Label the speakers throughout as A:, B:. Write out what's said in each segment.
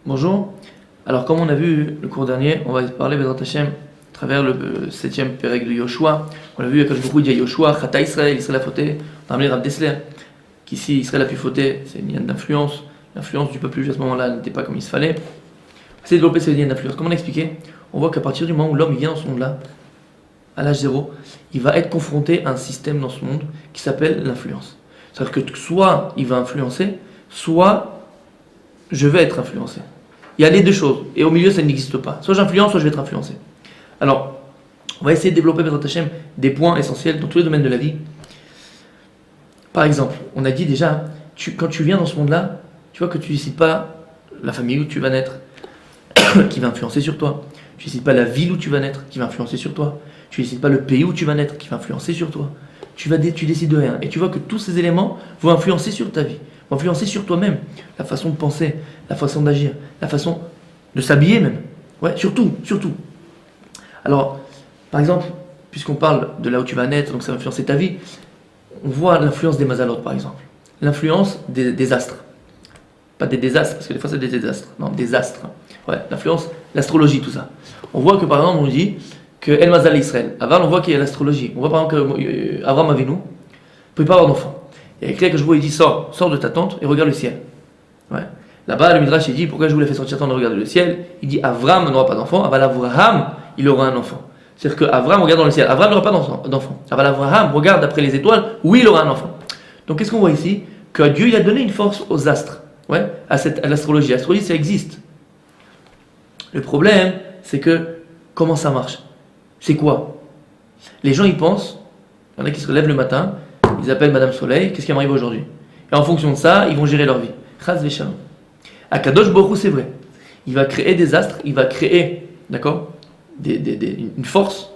A: Bonjour. Alors, comme on a vu le cours dernier, on va parler Bezrat Hashem à travers le 7e pérec de Yoshua. On a vu que beaucoup dit à Yoshua, Chata Israël, Israël a fauté. On a amené Rav Dessler, qu'ici Israël a pu fauter, c'est une ligne d'influence. L'influence du peuple juif à ce moment-là n'était pas comme il se fallait. On essaie de développer cette ligne d'influence. Comme on a expliqué, on voit qu'à partir du moment où l'homme vient dans ce monde-là, à l'âge zéro, il va être confronté à un système dans ce monde qui s'appelle l'influence. C'est-à-dire que soit il va influencer, soit je vais être influencé. Il y a les deux choses, et au milieu ça n'existe pas. Soit j'influence, soit je vais être influencé. Alors, on va essayer de développer Bezrat Hashem des points essentiels dans tous les domaines de la vie. Par exemple, on a dit déjà, quand tu viens dans ce monde-là, tu vois que tu ne décides pas la famille où tu vas naître, qui va influencer sur toi. Tu ne décides pas la ville où tu vas naître, qui va influencer sur toi. Tu ne décides pas le pays où tu vas naître, qui va influencer sur toi. Tu décides de rien. Et tu vois que tous ces éléments vont influencer sur ta vie, vont influencer sur toi-même. La façon de penser, la façon d'agir, la façon de s'habiller même. Ouais, surtout. Alors, par exemple, puisqu'on parle de là où tu vas naître, donc ça va influencer ta vie, on voit l'influence des mazalot par exemple. L'influence des astres. Pas des désastres, parce que des fois c'est des désastres. Non, des astres. Ouais, l'influence, l'astrologie, tout ça. On voit que par exemple, on dit que El Mazal Israël. Avant, on voit qu'il y a l'astrologie. On voit par exemple que Avram Avinu ne pouvait pas avoir d'enfant. Il y a écrit que je vois, il dit sors de ta tente et regarde le ciel. Ouais. Là-bas, le Midrash il dit pourquoi je vous l'ai fait sortir tant de regarder le ciel. Il dit Avram n'aura pas d'enfant, Aval Avraham il aura un enfant. C'est-à-dire que Avram regarde dans le ciel, Avram n'aura pas d'enfant. Aval Avraham regarde après les étoiles, oui il aura un enfant. Donc qu'est-ce qu'on voit ici? Que Dieu il a donné une force aux astres, ouais, à l'astrologie. L'astrologie ça existe. Le problème c'est que comment ça marche? C'est quoi? Les gens ils pensent, il y en a qui se lèvent le matin, ils appellent Madame Soleil, qu'est-ce qui m'arrive aujourd'hui? Et en fonction de ça, ils vont gérer leur vie. Chas v'shalom. Akadosh Baruch Hu, c'est vrai. Il va créer des astres, il va créer, d'accord, une force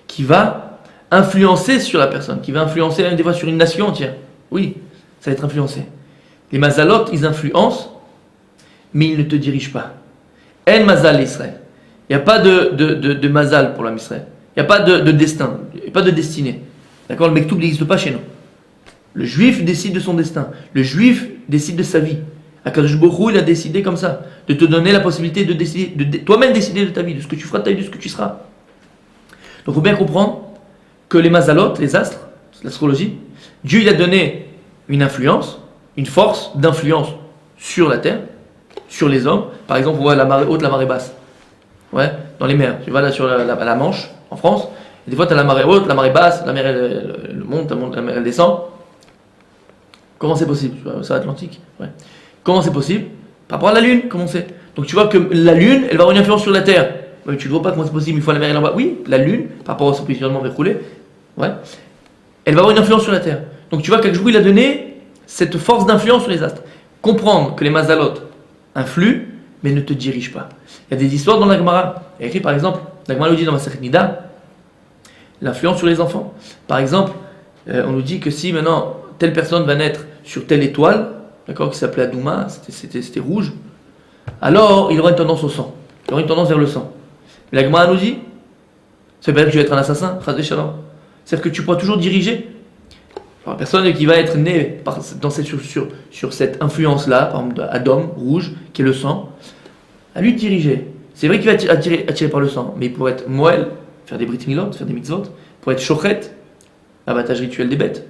A: qui va influencer sur la personne, qui va influencer même des fois sur une nation entière. Oui, ça va être influencé. Les mazalot, ils influencent, mais ils ne te dirigent pas. En mazal Israël. Il n'y a pas de mazal pour l'homme Israël. Il n'y a pas de destin, il n'y a pas de destinée. D'accord? Le mektoub n'existe pas chez nous. Le juif décide de son destin. Le juif décide de sa vie. Akadosh Baruch Hu, il a décidé comme ça, de te donner la possibilité de décider, toi-même décider de ta vie, de ce que tu feras de ta vie, de ce que tu seras. Donc il faut bien comprendre que les mazalot, les astres, l'astrologie, Dieu il a donné une influence, une force d'influence sur la terre, sur les hommes. Par exemple, on voit la marée haute, la marée basse. Ouais, dans les mers. Tu vas là sur la Manche, en France, et des fois tu as la marée haute, la marée basse, la mer elle monte, la mer elle descend. Comment c'est possible? C'est l'Atlantique. Ouais. Comment c'est possible? Par rapport à la Lune, comment c'est? Donc tu vois que la Lune, elle va avoir une influence sur la Terre. Mais tu ne vois pas comment c'est possible, une fois la mer est là-bas. Oui, la Lune, par rapport à son positionnement reculé, ouais, elle va avoir une influence sur la Terre. Donc tu vois qu'Akadosh il a donné cette force d'influence sur les astres. Comprendre que les mazalot influent, mais ne te dirigent pas. Il y a des histoires dans la Gemara. Il y a écrit par exemple, la Gemara nous dit dans Masechet Nida, l'influence sur les enfants. Par exemple, on nous dit que si maintenant telle personne va naître sur telle étoile, d'accord, qui s'appelait Adouma, c'était rouge, alors il aura une tendance au sang. Il aura une tendance vers le sang. Mais la Gemara nous dit, ça veut pas dire que tu vas être un assassin, c'est-à-dire que tu pourras toujours diriger. Alors, la personne qui va être née sur cette influence-là, par exemple Adam, rouge, qui est le sang, à lui de diriger. C'est vrai qu'il va être attiré par le sang, mais il pourrait être moël, faire des brit milot, faire des mitzvot, pour être chochet, abattage rituel des bêtes.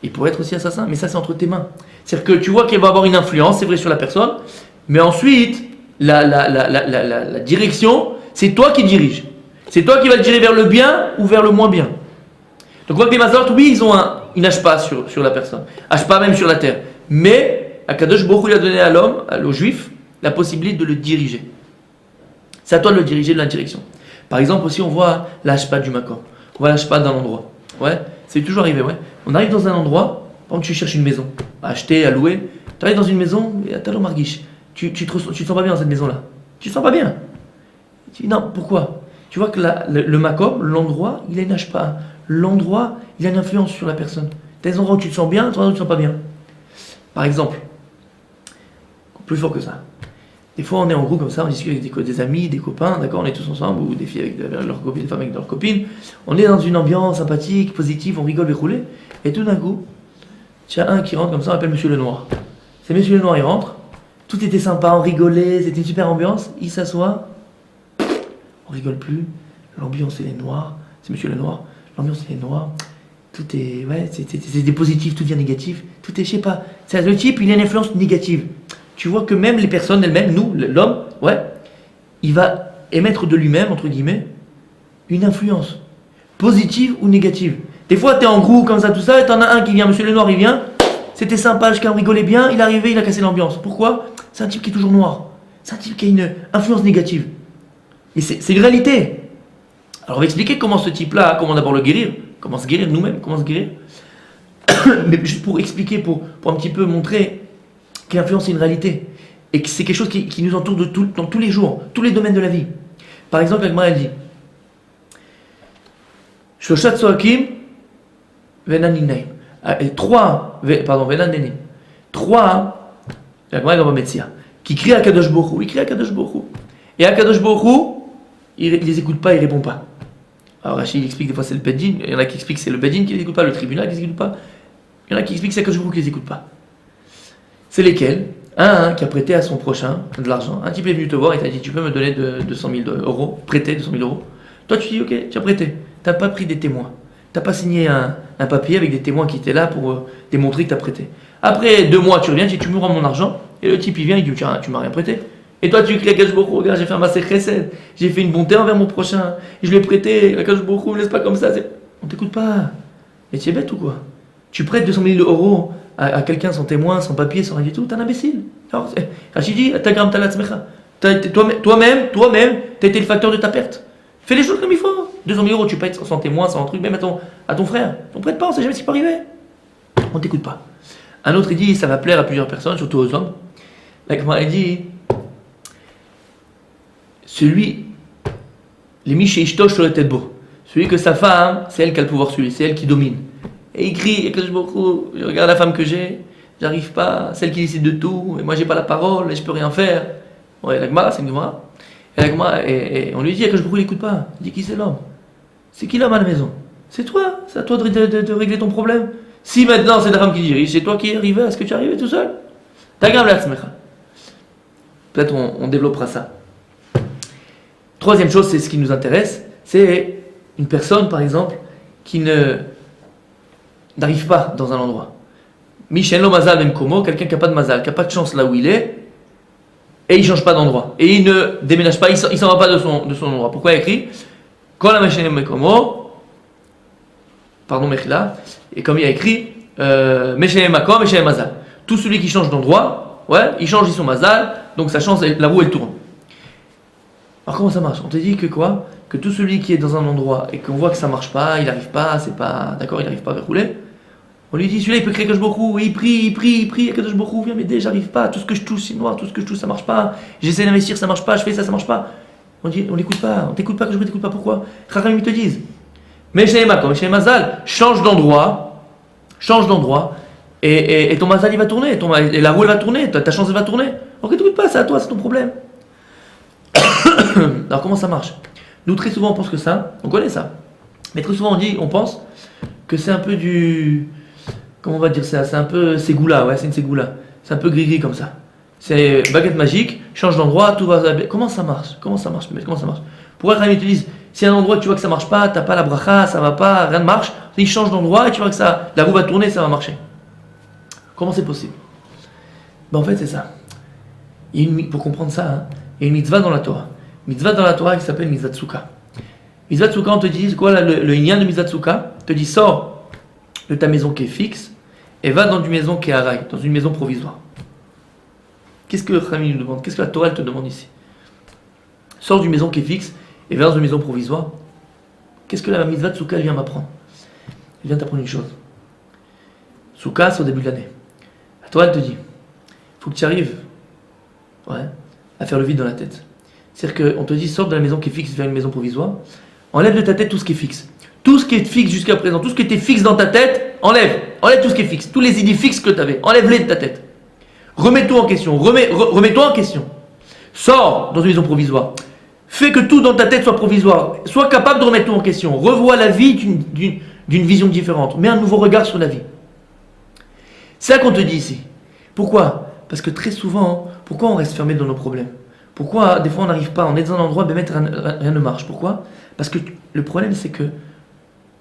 A: Il pourrait être aussi assassin, mais ça c'est entre tes mains. C'est-à-dire que tu vois qu'il va avoir une influence, c'est vrai sur la personne, mais ensuite, la direction, c'est toi qui dirige. C'est toi qui vas le diriger vers le bien ou vers le moins bien. Donc on voit que les mazalot, oui, ils nagent pas sur la personne, nagent pas même sur la terre. Mais Akadosh Baruch Hu il a donné à l'homme, au juif, la possibilité de le diriger. C'est à toi de le diriger de la direction. Par exemple aussi, on voit l'ashpa du makom. On voit l'ashpa d'un endroit. Ouais, c'est toujours arrivé, ouais. On arrive dans un endroit, par exemple tu cherches une maison, à acheter, à louer, tu arrives dans une maison, et à Talon Marguiche, tu te sens pas bien dans cette maison-là. Tu te sens pas bien. Tu dis non, pourquoi? Tu vois que le makom, l'endroit, il a une ashpa. L'endroit, il a une influence sur la personne. Tu as des endroits où tu te sens bien, des endroits où tu te sens pas bien. Par exemple, plus fort que ça. Des fois, on est en groupe comme ça, on discute avec des amis, des copains, d'accord, on est tous ensemble, ou des filles avec leurs copines, des femmes avec leurs copines. On est dans une ambiance sympathique, positive, on rigole, déroulé. Et tout d'un coup, tu as un qui rentre comme ça, on appelle Monsieur le Noir. C'est Monsieur le Noir, il rentre, Tout était sympa, on rigolait, c'était une super ambiance. Il s'assoit, on rigole plus. L'ambiance elle est noire. C'est Monsieur Lenoir. L'ambiance elle est noire. Tout est, ouais, c'est des positifs, tout devient négatif. Tout est, je sais pas. Le type, il a une influence négative. Tu vois que même les personnes elles-mêmes, nous, l'homme, ouais, il va émettre de lui-même, entre guillemets, une influence positive ou négative. Des fois, t'es en groupe comme ça, tout ça, et t'en as un qui vient, Monsieur Lenoir, il vient. C'était sympa, chacun rigolait bien. Il est arrivé, il a cassé l'ambiance. Pourquoi? C'est un type qui est toujours noir. C'est un type qui a une influence négative. Et c'est une réalité. Alors on va expliquer comment ce type-là, comment d'abord le guérir, comment se guérir nous-mêmes, comment se guérir. Mais juste pour expliquer, pour un petit peu montrer que l'influence est une réalité. Et que c'est quelque chose qui nous entoure dans tous les jours, tous les domaines de la vie. Par exemple, la Gemara elle dit Shoshat Soakim Venaninaim. Venaninaim. Trois, la Gemara dans Metzia, qui crient à Kadosh Baruch Hu. Il crie à Kadosh Baruch Hu. Et à Kadosh Baruch Hu, il les écoute pas, il répond pas. Alors Rachid il explique des fois c'est le Bedin, il y en a qui expliquent que c'est le Bedin qui les écoute pas, le tribunal qui les écoute pas. Il y en a qui expliquent que c'est Kadosh Baruch Hu qui les écoute pas. C'est lesquels? Un qui a prêté à son prochain de l'argent. Un type est venu te voir et t'a dit tu peux me donner 200 000 euros, prêter 200 000 euros. Toi tu dis ok, tu as prêté. Tu n'as pas pris des témoins. Tu n'as pas signé un papier avec des témoins qui étaient là pour démontrer que tu as prêté. Après 2 mois tu reviens, tu dis tu me rends mon argent. Et le type il vient, il dit tiens, tu m'as rien prêté. Et toi tu cries à Kadosh Baruch Hu, regarde j'ai fait un massé chesed, j'ai fait une bonté envers mon prochain, je lui ai prêté, Kadosh Baruch Hu, ne laisse pas comme ça. On t'écoute pas. Mais tu es bête ou quoi? Tu prêtes 200 000 euros à quelqu'un sans témoin, sans papier, sans rien du tout, t'es un imbécile. Rachid dit, toi-même, t'as été le facteur de ta perte. Fais les choses comme il faut. 200 000 euros, tu payes sans témoin, sans truc, même à ton frère. On prête pas, on sait jamais ce qui peut arriver. On t'écoute pas. Un autre, il dit, ça va plaire à plusieurs personnes, surtout aux hommes. La Gemara, il dit, celui que sa femme, c'est elle qui a le pouvoir sur lui, c'est elle qui domine. Et il crie, je regarde la femme que j'ai, j'arrive pas, celle qui décide de tout, et moi j'ai pas la parole, et je peux rien faire. Ouais, la Gemara, c'est une Gemara. Et la Gemara, et on lui dit, que je il écoute pas. Il dit, qui c'est l'homme? C'est qui l'homme à la maison? C'est toi, c'est à toi de régler ton problème. Si maintenant c'est la femme qui dirige, c'est toi qui es arrivé, est-ce que tu es arrivé tout seul? Peut-être on développera ça. Troisième chose, c'est ce qui nous intéresse, c'est une personne, par exemple, qui n'arrive pas dans un endroit. Michel lo mazal même como, quelqu'un qui n'a pas de mazal, qui n'a pas de chance là où il est, et il ne change pas d'endroit. Et il ne déménage pas, il ne s'en va pas de son endroit. Pourquoi il écrit Quand la machine me como, pardon, Mechila, et comme il a écrit, Mechel makom, Mechel mazal. Tout celui qui change d'endroit, ouais, il change son mazal, donc sa chance, la roue elle tourne. Alors comment ça marche? On te dit que quoi? Que tout celui qui est dans un endroit et qu'on voit que ça marche pas, il n'arrive pas, c'est pas d'accord, il n'arrive pas à rouler. On lui dit celui-là il peut créer Kadosh Baruch Hu, il prie, Kadosh Baruch Hu, viens m'aider, j'arrive pas, tout ce que je touche c'est noir, tout ce que je touche ça marche pas, j'essaie d'investir ça marche pas, je fais ça marche pas. On dit on l'écoute pas, on t'écoute pas, Kadosh Baruch Hu t'écoute pas, pourquoi? Chachamim te disent mais chez les mazal, change d'endroit, et ton mazal il va tourner, et la roue elle va tourner, ta chance elle va tourner. On t'écoute pas, c'est à toi, c'est ton problème. Alors comment ça marche? Nous très souvent on pense que ça, on connaît ça, mais très souvent on pense que c'est un peu du, comment on va dire ça, c'est un peu ségoula, ouais c'est une ségoula, c'est un peu gris comme ça. C'est baguette magique, change d'endroit, tout va bien. Comment ça marche? Pourquoi quand ils te disent, si à un endroit tu vois que ça marche pas, t'as pas la bracha, ça va pas, rien ne marche, ils changent d'endroit et tu vois que ça, la roue va tourner, ça va marcher. Comment c'est possible? Ben en fait c'est ça. Pour comprendre ça, il y a une mitzvah dans la Torah. Mitzvah dans la Torah qui s'appelle Mitzvah Tsouka. Mitzvah Tsouka, on te dit, c'est quoi le inyan de Mitzvah Tsouka? On te dit, sors de ta maison qui est fixe et va dans une maison qui est araï, dans une maison provisoire. Qu'est-ce que le Chachamim nous demande? Qu'est-ce que la Torah elle te demande ici? Sors d'une maison qui est fixe et va dans une maison provisoire. Qu'est-ce que la Mitzvah Tsouka vient m'apprendre? Elle vient t'apprendre une chose. Tsouka, c'est au début de l'année. La Torah elle te dit, il faut que tu arrives à faire le vide dans la tête. C'est-à-dire qu'on te dit, sors de la maison qui est fixe vers une maison provisoire, enlève de ta tête tout ce qui est fixe. Tout ce qui est fixe jusqu'à présent, tout ce qui était fixe dans ta tête, enlève tout ce qui est fixe, tous les idées fixes que tu avais, enlève-les de ta tête. Remets-toi en question, remets-toi en question. Sors dans une maison provisoire. Fais que tout dans ta tête soit provisoire. Sois capable de remettre tout en question. Revois la vie d'une vision différente. Mets un nouveau regard sur la vie. C'est ça qu'on te dit ici. Pourquoi? Parce que très souvent, pourquoi on reste fermé dans nos problèmes? Pourquoi des fois on n'arrive pas, on est dans un endroit, ben, rien ne marche. Pourquoi? Parce que le problème c'est que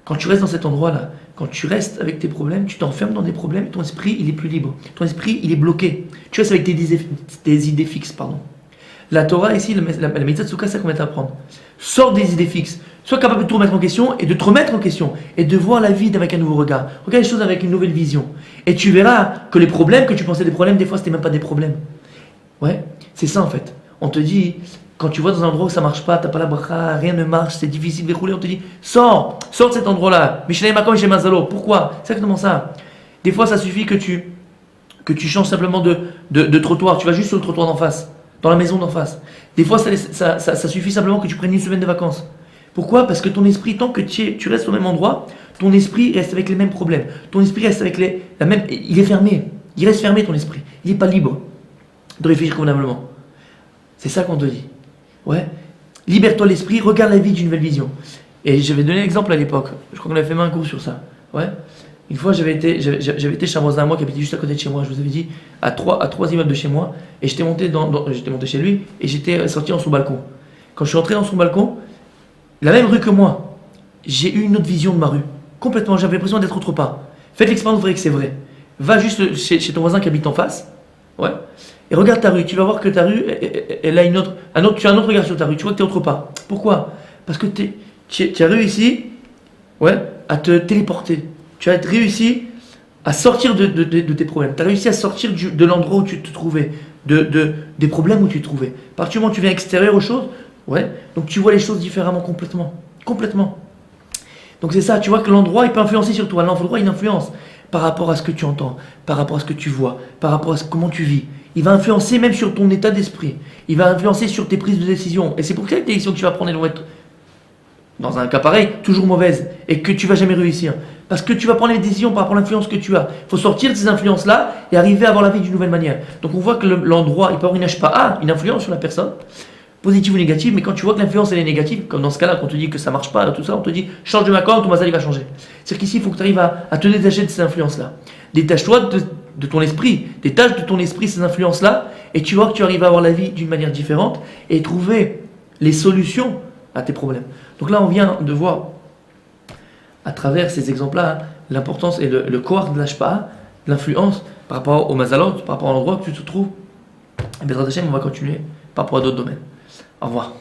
A: quand tu restes dans cet endroit-là, quand tu restes avec tes problèmes, tu t'enfermes dans des problèmes, ton esprit il est plus libre. Ton esprit il est bloqué. Tu restes avec tes idées fixes, pardon. La Torah ici, la Mitzvah Tsouka, c'est qu'on va t'apprendre. Sors des idées fixes. Sois capable de te remettre en question et de te remettre en question et de voir la vie avec un nouveau regard. Regarde les choses avec une nouvelle vision. Et tu verras que les problèmes que tu pensais des problèmes, des fois c'était même pas des problèmes. Ouais, c'est ça en fait. On te dit, quand tu vois dans un endroit où ça marche pas, t'as pas la bracha, rien ne marche, c'est difficile de rouler, on te dit, sors de cet endroit-là. Mishneh Makom, Mishneh Mazalo. Pourquoi? C'est exactement ça. Des fois ça suffit que tu changes simplement de trottoir. Tu vas juste sur le trottoir d'en face, dans la maison d'en face. Des fois ça suffit simplement que tu prennes une semaine de vacances. Pourquoi? Parce que ton esprit, tant que tu restes au même endroit, ton esprit reste avec les mêmes problèmes. Ton esprit reste avec la même. Il est fermé. Il reste fermé ton esprit. Il n'est pas libre de réfléchir convenablement. C'est ça qu'on te dit. Ouais. Libère-toi l'esprit, regarde la vie d'une nouvelle vision. Et je vais donner un exemple à l'époque. Je crois qu'on avait fait un cours sur ça. Ouais. Une fois, j'avais été chez un voisin à moi qui habitait juste à côté de chez moi. Je vous avais dit à trois immeubles de chez moi. Et j'étais monté chez lui et j'étais sorti dans son balcon. Quand je suis entré dans son balcon, la même rue que moi, j'ai eu une autre vision de ma rue. Complètement, j'avais l'impression d'être autre part. Faites l'expérience, vous verrez que c'est vrai. Va juste chez ton voisin qui habite en face. Ouais. Et regarde ta rue. Tu vas voir que ta rue, elle a tu as un autre regard sur ta rue. Tu vois que tu es autre part. Pourquoi? Parce que tu as réussi, ouais, à te téléporter. Tu as réussi à sortir de tes problèmes. Tu as réussi à sortir de l'endroit où tu te trouvais, des problèmes où tu te trouvais. À partir du moment où tu viens extérieur aux choses, ouais, donc tu vois les choses différemment complètement. Complètement. Donc c'est ça, tu vois que l'endroit il peut influencer sur toi. L'endroit il influence par rapport à ce que tu entends, par rapport à ce que tu vois, par rapport à comment tu vis. Il va influencer même sur ton état d'esprit. Il va influencer sur tes prises de décision. Et c'est pour ça que les décisions que tu vas prendre elles vont être, dans un cas pareil, toujours mauvaises. Et que tu vas jamais réussir. Parce que tu vas prendre les décisions par rapport à l'influence que tu as. Il faut sortir de ces influences-là et arriver à avoir la vie d'une nouvelle manière. Donc on voit que l'endroit, il peut avoir une influence sur la personne, positive ou négative, mais quand tu vois que l'influence elle est négative, comme dans ce cas-là, quand on te dit que ça marche pas, tout ça, on te dit change de macron, ton mazal il va changer. C'est-à-dire qu'ici, il faut que tu arrives à te détacher de ces influences-là. Détache-toi de ton esprit, détache de ton esprit ces influences-là, et tu vois que tu arrives à avoir la vie d'une manière différente et trouver les solutions à tes problèmes. Donc là, on vient de voir, à travers ces exemples-là, l'importance et le corps de l'ashpa, l'influence par rapport au mazalot, par rapport à l'endroit que tu te trouves. Et bien, on va continuer par rapport à d'autres domaines. Au revoir.